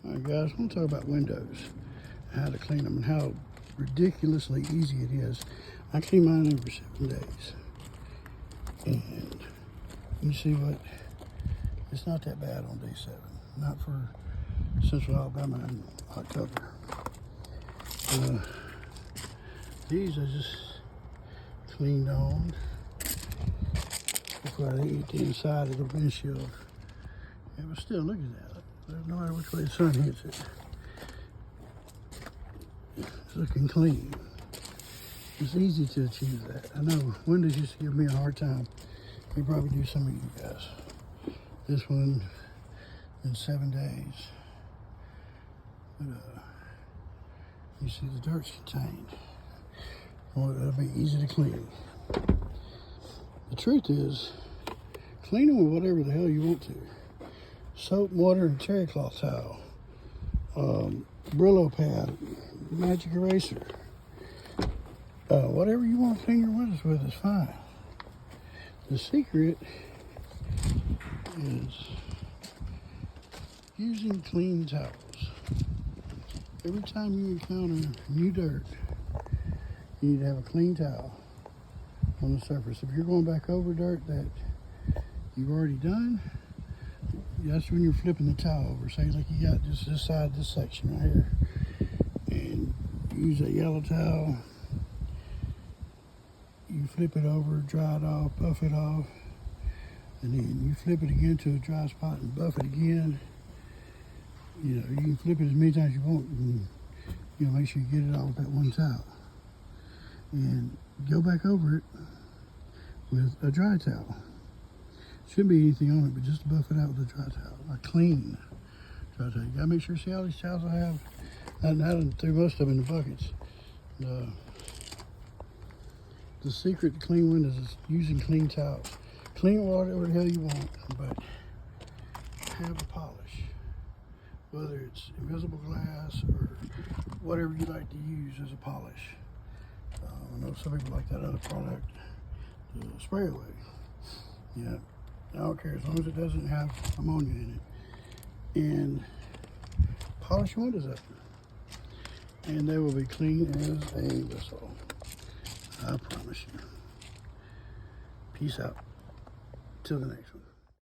Alright guys, I want to talk about windows, how to clean them, and how ridiculously easy it is. I clean mine every 7 days. And you see what? It's not that bad on day 7. Not for Central Alabama in October. These I just cleaned on before I hit the inside of the windshield. Yeah, but still, look at that. No matter which way the sun hits it, it's looking clean. It's easy to achieve that. I know windows used to give me a hard time. They probably do some of you guys. This one in 7 days. But you see the dirt's contained. Well, that'll be easy to clean. The truth is, clean them with whatever the hell you want to. Soap, water, and terry cloth towel. Brillo pad, magic eraser. Whatever you want to clean your windows with is fine. The secret is using clean towels. Every time you encounter new dirt, you need to have a clean towel on the surface. If you're going back over dirt that you've already done, that's when you're flipping the towel over. Say like you got just this side, this section right here, and use a yellow towel. You flip it over, dry it off, buff it off, and then you flip it again to a dry spot and buff it again. You know, you can flip it as many times as you want, and you know, make sure you get it all with that one towel. And go back over it with a dry towel. Shouldn't be anything on it, but just buff it out with a dry towel, a clean dry towel. You gotta make sure, see all these towels I have? I threw most of them in the buckets. The secret to clean windows is using clean towels. Clean whatever the hell you want, but have a polish. Whether it's invisible glass or whatever you like to use as a polish. I know some people like that other product, the spray away. Yeah, I don't care as long as it doesn't have ammonia in it. And polish your windows up, and they will be clean as a whistle. I promise you. Peace out. Till the next one.